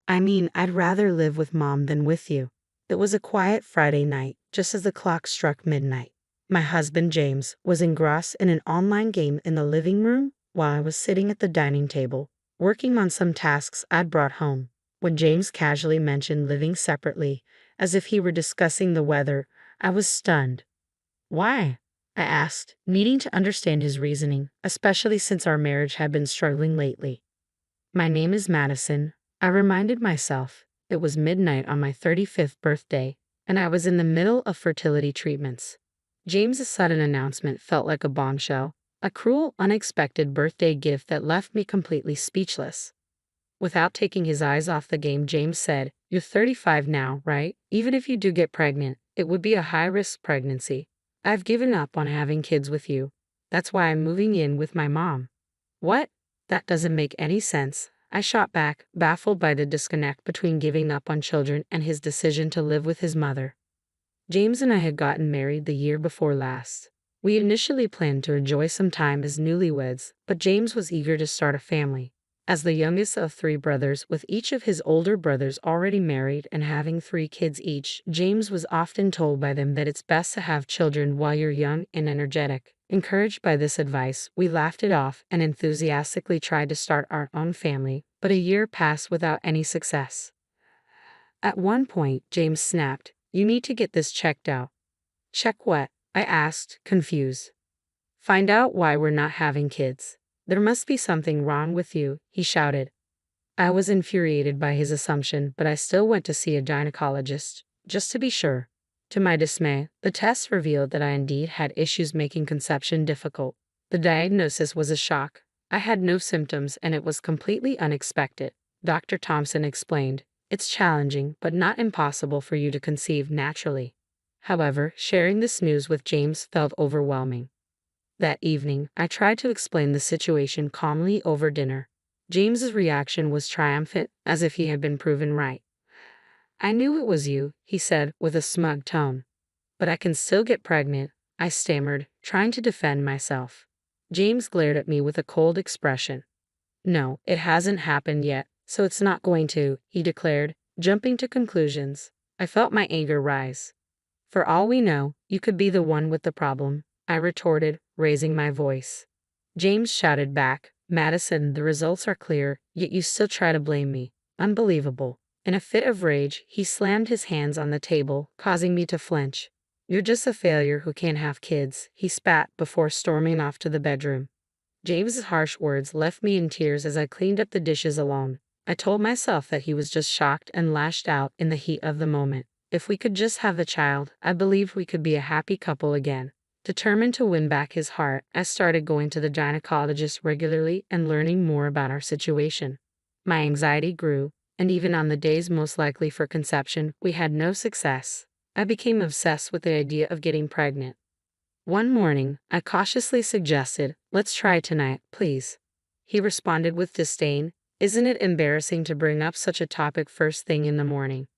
I mean, I'd rather live with Mom than with you. It was a quiet Friday night, just as the clock struck midnight. My husband, James, was engrossed in an online game in the living room while I was sitting at the dining table, working on some tasks I'd brought home. When James casually mentioned living separately, as if he were discussing the weather, I was stunned. Why? I asked, needing to understand his reasoning, especially since our marriage had been struggling lately. My name is Madison, I reminded myself. It was midnight on my 35th birthday, and I was in the middle of fertility treatments. James's sudden announcement felt like a bombshell, a cruel, unexpected birthday gift that left me completely speechless. Without taking his eyes off the game, James said, "You're 35 now, right? Even if you do get pregnant, it would be a high-risk pregnancy. I've given up on having kids with you. That's why I'm moving in with my mom." What? That doesn't make any sense. I shot back, baffled by the disconnect between giving up on children and his decision to live with his mother. James and I had gotten married the year before last. We initially planned to enjoy some time as newlyweds, but James was eager to start a family. As the youngest of three brothers, with each of his older brothers already married and having 3 kids each, James was often told by them that it's best to have children while you're young and energetic. Encouraged by this advice, we laughed it off and enthusiastically tried to start our own family, but a year passed without any success. At one point, James snapped, "You need to get this checked out." "Check what?" I asked, confused. "Find out why we're not having kids. There must be something wrong with you," he shouted. I was infuriated by his assumption, but I still went to see a gynecologist, just to be sure. To my dismay, the test revealed that I indeed had issues making conception difficult. The diagnosis was a shock. I had no symptoms and it was completely unexpected. Dr. Thompson explained, "It's challenging, but not impossible for you to conceive naturally." However, sharing this news with James felt overwhelming. That evening, I tried to explain the situation calmly over dinner. James's reaction was triumphant, as if he had been proven right. "I knew it was you," he said with a smug tone. "But I can still get pregnant," I stammered, trying to defend myself. James glared at me with a cold expression. "No, it hasn't happened yet, so it's not going to," he declared, jumping to conclusions. I felt my anger rise. "For all we know, you could be the one with the problem," I retorted, raising my voice. James shouted back, "Madison, the results are clear, yet you still try to blame me. Unbelievable." In a fit of rage, he slammed his hands on the table, causing me to flinch. "You're just a failure who can't have kids," he spat before storming off to the bedroom. James's harsh words left me in tears as I cleaned up the dishes alone. I told myself that he was just shocked and lashed out in the heat of the moment. If we could just have a child, I believed we could be a happy couple again. Determined to win back his heart, I started going to the gynecologist regularly and learning more about our situation. My anxiety grew, and even on the days most likely for conception, we had no success. I became obsessed with the idea of getting pregnant. One morning, I cautiously suggested, "Let's try tonight, please." He responded with disdain, "Isn't it embarrassing to bring up such a topic first thing in the morning?"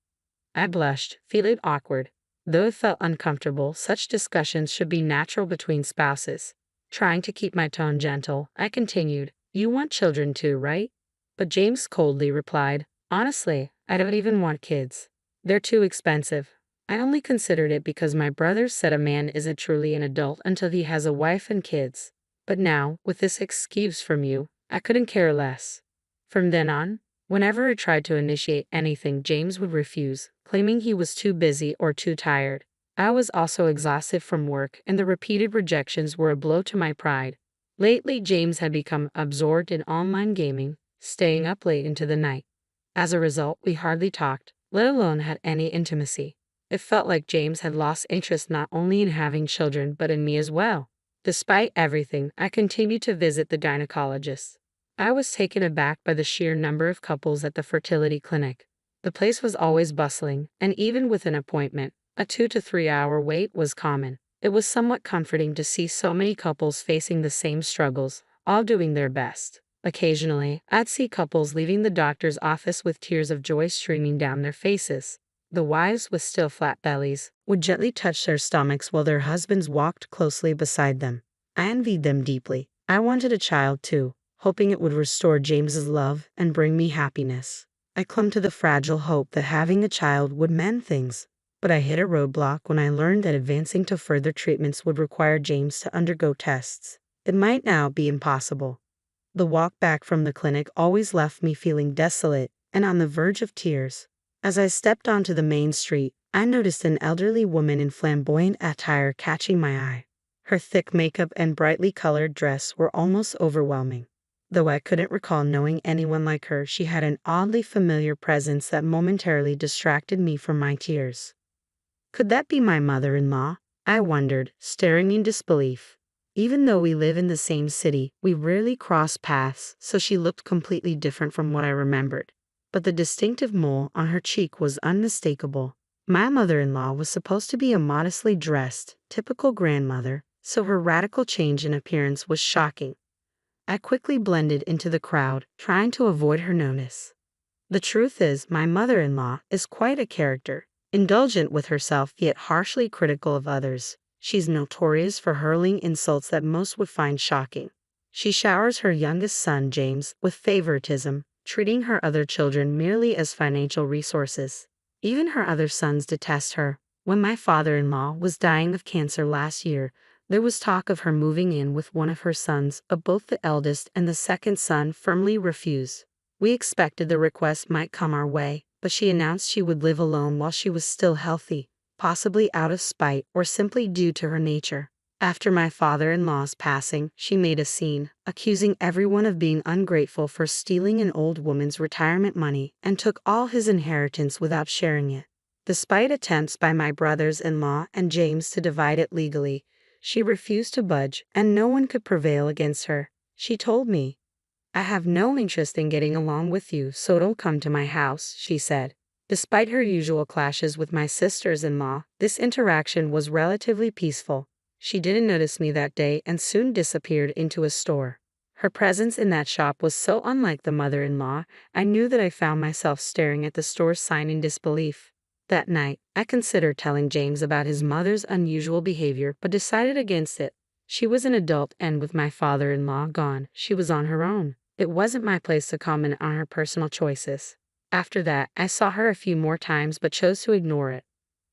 I blushed, feeling awkward. Though it felt uncomfortable, such discussions should be natural between spouses. Trying to keep my tone gentle, I continued, "You want children too, right?" But James coldly replied, "Honestly, I don't even want kids. They're too expensive. I only considered it because my brothers said a man isn't truly an adult until he has a wife and kids. But now, with this excuse from you, I couldn't care less." From then on, whenever I tried to initiate anything, James would refuse, claiming he was too busy or too tired. I was also exhausted from work, and the repeated rejections were a blow to my pride. Lately, James had become absorbed in online gaming, staying up late into the night. As a result, we hardly talked, let alone had any intimacy. It felt like James had lost interest not only in having children but in me as well. Despite everything, I continued to visit the gynecologist. I was taken aback by the sheer number of couples at the fertility clinic. The place was always bustling, and even with an appointment, a 2 to 3 hour wait was common. It was somewhat comforting to see so many couples facing the same struggles, all doing their best. Occasionally, I'd see couples leaving the doctor's office with tears of joy streaming down their faces. The wives, with still flat bellies, would gently touch their stomachs while their husbands walked closely beside them. I envied them deeply. I wanted a child too, hoping it would restore James's love and bring me happiness. I clung to the fragile hope that having a child would mend things. But I hit a roadblock when I learned that advancing to further treatments would require James to undergo tests. It might now be impossible. The walk back from the clinic always left me feeling desolate and on the verge of tears. As I stepped onto the main street, I noticed an elderly woman in flamboyant attire catching my eye. Her thick makeup and brightly colored dress were almost overwhelming. Though I couldn't recall knowing anyone like her, she had an oddly familiar presence that momentarily distracted me from my tears. Could that be my mother-in-law? I wondered, staring in disbelief. Even though we live in the same city, we rarely cross paths, so she looked completely different from what I remembered. But the distinctive mole on her cheek was unmistakable. My mother-in-law was supposed to be a modestly dressed, typical grandmother, so her radical change in appearance was shocking. I quickly blended into the crowd, trying to avoid her notice. The truth is, my mother-in-law is quite a character, indulgent with herself yet harshly critical of others. She's notorious for hurling insults that most would find shocking. She showers her youngest son, James, with favoritism, treating her other children merely as financial resources. Even her other sons detest her. When my father-in-law was dying of cancer last year, there was talk of her moving in with one of her sons, but both the eldest and the second son firmly refused. We expected the request might come our way, but she announced she would live alone while she was still healthy, possibly out of spite or simply due to her nature. After my father-in-law's passing, she made a scene, accusing everyone of being ungrateful for stealing an old woman's retirement money and took all his inheritance without sharing it. Despite attempts by my brothers-in-law and James to divide it legally, she refused to budge, and no one could prevail against her. She told me, "I have no interest in getting along with you, so don't come to my house," she said. Despite her usual clashes with my sisters-in-law, this interaction was relatively peaceful. She didn't notice me that day and soon disappeared into a store. Her presence in that shop was so unlike the mother-in-law, I knew that I found myself staring at the store sign in disbelief. That night, I considered telling James about his mother's unusual behavior but decided against it. She was an adult, and with my father-in-law gone, she was on her own. It wasn't my place to comment on her personal choices. After that, I saw her a few more times but chose to ignore it.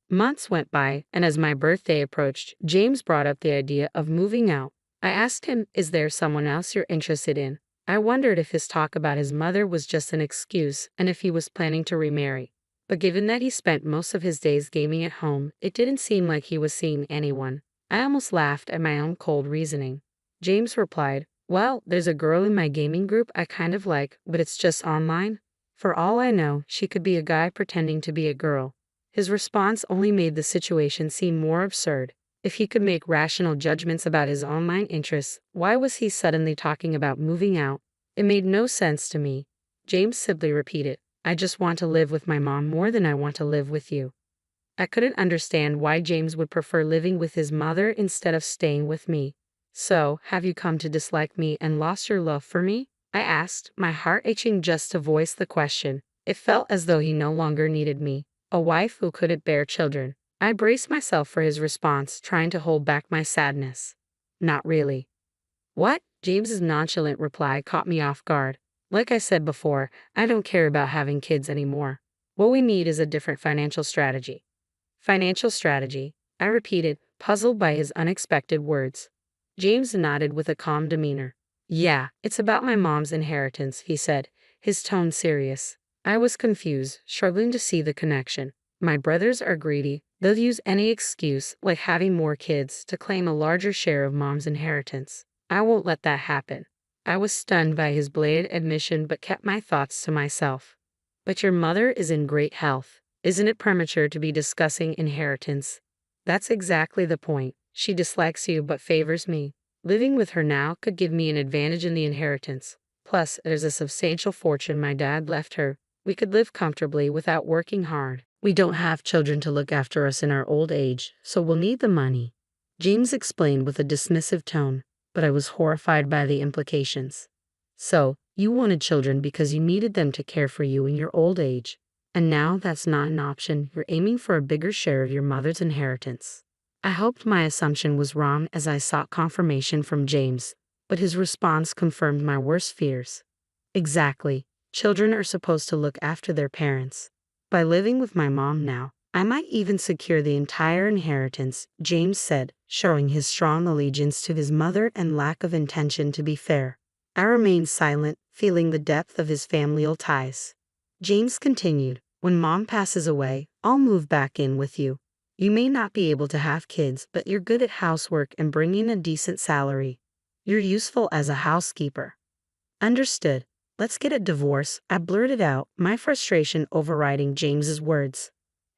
Months went by, and as my birthday approached, James brought up the idea of moving out. I asked him, "Is there someone else you're interested in?" I wondered if his talk about his mother was just an excuse and if he was planning to remarry. But given that he spent most of his days gaming at home, it didn't seem like he was seeing anyone. I almost laughed at my own cold reasoning. James replied, "Well, there's a girl in my gaming group I kind of like, but it's just online. For all I know, she could be a guy pretending to be a girl." His response only made the situation seem more absurd. If he could make rational judgments about his online interests, why was he suddenly talking about moving out? It made no sense to me. James simply repeated, "I just want to live with my mom more than I want to live with you." I couldn't understand why James would prefer living with his mother instead of staying with me. "So, have you come to dislike me and lost your love for me?" I asked, my heart itching just to voice the question. It felt as though he no longer needed me, a wife who couldn't bear children. I braced myself for his response, trying to hold back my sadness. "Not really." "What?" James's nonchalant reply caught me off guard. "Like I said before, I don't care about having kids anymore. What we need is a different financial strategy." "Financial strategy?" I repeated, puzzled by his unexpected words. James nodded with a calm demeanor. "Yeah, it's about my mom's inheritance," he said, his tone serious. I was confused, struggling to see the connection. My brothers are greedy. They'll use any excuse, like having more kids, to claim a larger share of mom's inheritance. I won't let that happen. I was stunned by his blatant admission but kept my thoughts to myself. "But your mother is in great health. Isn't it premature to be discussing inheritance?" "That's exactly the point. She dislikes you but favors me. Living with her now could give me an advantage in the inheritance. Plus, there's a substantial fortune my dad left her. We could live comfortably without working hard. We don't have children to look after us in our old age, so we'll need the money." James explained with a dismissive tone, but I was horrified by the implications. "So, you wanted children because you needed them to care for you in your old age. And now that's not an option. You're aiming for a bigger share of your mother's inheritance." I hoped my assumption was wrong as I sought confirmation from James, but his response confirmed my worst fears. "Exactly. Children are supposed to look after their parents. By living with my mom now, I might even secure the entire inheritance, James said, showing his strong allegiance to his mother and lack of intention to be fair. I remained silent, feeling the depth of his familial ties. James continued, "When mom passes away, I'll move back in with you. You may not be able to have kids, but you're good at housework and bringing a decent salary. You're useful as a housekeeper." "Understood. Let's get a divorce," I blurted out, my frustration overriding James's words.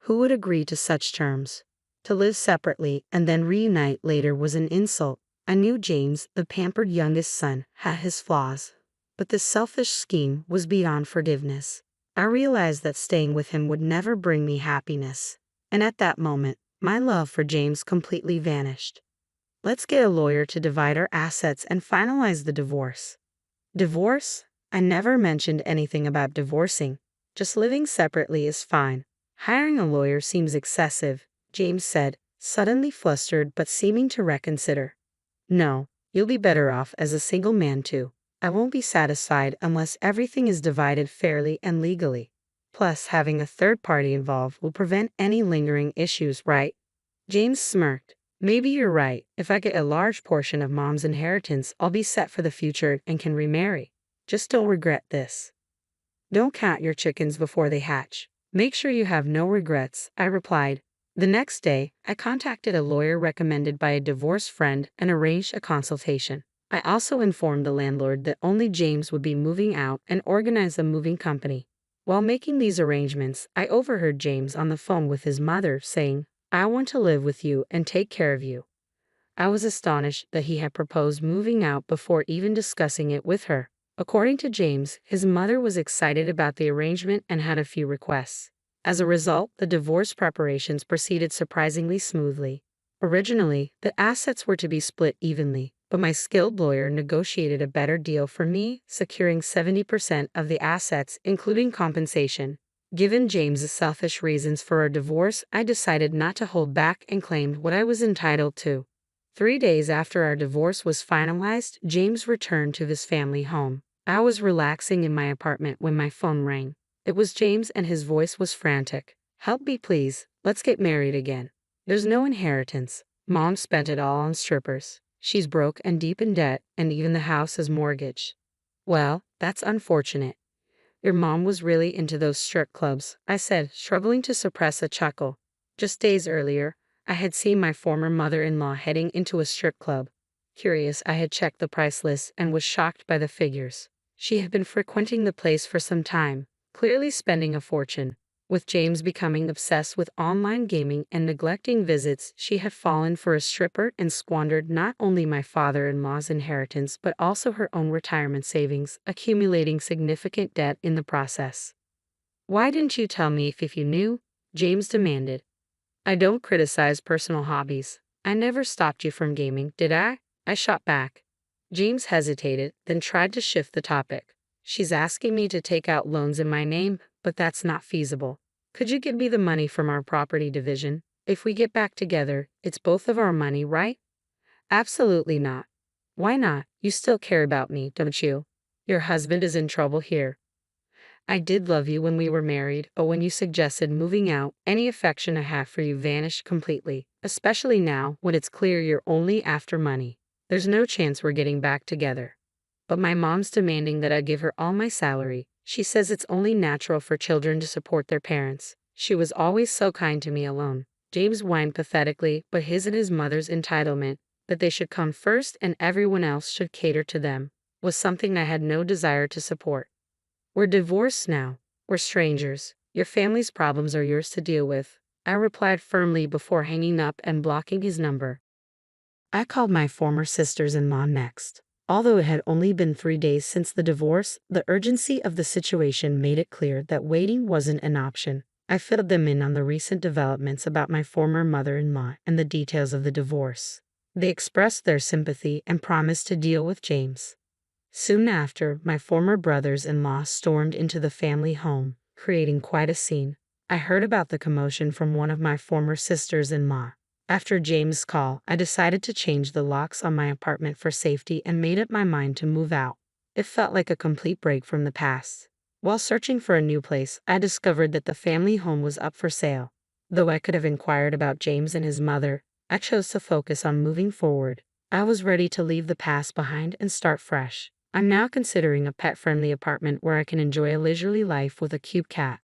Who would agree to such terms? To live separately and then reunite later was an insult. I knew James, the pampered youngest son, had his flaws. But this selfish scheme was beyond forgiveness. I realized that staying with him would never bring me happiness. And at that moment, my love for James completely vanished. "Let's get a lawyer to divide our assets and finalize the divorce." Divorce? I never mentioned anything about divorcing. Just living separately is fine. Hiring a lawyer seems excessive, James said, suddenly flustered but seeming to reconsider. "No, you'll be better off as a single man too. I won't be satisfied unless everything is divided fairly and legally. Plus, having a third party involved will prevent any lingering issues, right?" James smirked. "Maybe you're right. If I get a large portion of mom's inheritance, I'll be set for the future and can remarry. Just don't regret this." "Don't count your chickens before they hatch. Make sure you have no regrets," I replied. The next day, I contacted a lawyer recommended by a divorced friend and arranged a consultation. I also informed the landlord that only James would be moving out and organized a moving company. While making these arrangements, I overheard James on the phone with his mother saying, "I want to live with you and take care of you." I was astonished that he had proposed moving out before even discussing it with her. According to James, his mother was excited about the arrangement and had a few requests. As a result, the divorce preparations proceeded surprisingly smoothly. Originally, the assets were to be split evenly, but my skilled lawyer negotiated a better deal for me, securing 70% of the assets, including compensation. Given James's selfish reasons for our divorce, I decided not to hold back and claimed what I was entitled to. 3 days after our divorce was finalized, James returned to his family home. I was relaxing in my apartment when my phone rang. It was James and his voice was frantic. "Help me please, let's get married again. There's no inheritance. Mom spent it all on strippers. She's broke and deep in debt, and even the house is mortgaged." "Well, that's unfortunate. Your mom was really into those strip clubs," I said, struggling to suppress a chuckle. Just days earlier, I had seen my former mother-in-law heading into a strip club. Curious, I had checked the price list and was shocked by the figures. She had been frequenting the place for some time, clearly spending a fortune. With James becoming obsessed with online gaming and neglecting visits, she had fallen for a stripper and squandered not only my father-in-law's inheritance but also her own retirement savings, accumulating significant debt in the process. "Why didn't you tell me if you knew?" James demanded. "I don't criticize personal hobbies. I never stopped you from gaming, did I?" I shot back. James hesitated, then tried to shift the topic. "She's asking me to take out loans in my name, but that's not feasible. Could you give me the money from our property division? If we get back together, it's both of our money, right?" "Absolutely not." "Why not? You still care about me, don't you? Your husband is in trouble here." "I did love you when we were married, but when you suggested moving out, any affection I have for you vanished completely, especially now when it's clear you're only after money. There's no chance we're getting back together." "But my mom's demanding that I give her all my salary. She says it's only natural for children to support their parents. She was always so kind to me alone." James whined pathetically, but his and his mother's entitlement, that they should come first and everyone else should cater to them, was something I had no desire to support. "We're divorced now. We're strangers. Your family's problems are yours to deal with," I replied firmly before hanging up and blocking his number. I called my former sisters-in-law next. Although it had only been 3 days since the divorce, the urgency of the situation made it clear that waiting wasn't an option. I filled them in on the recent developments about my former mother-in-law and the details of the divorce. They expressed their sympathy and promised to deal with James. Soon after, my former brothers-in-law stormed into the family home, creating quite a scene. I heard about the commotion from one of my former sisters-in-law. After James' call, I decided to change the locks on my apartment for safety and made up my mind to move out. It felt like a complete break from the past. While searching for a new place, I discovered that the family home was up for sale. Though I could have inquired about James and his mother, I chose to focus on moving forward. I was ready to leave the past behind and start fresh. I'm now considering a pet-friendly apartment where I can enjoy a leisurely life with a cute cat.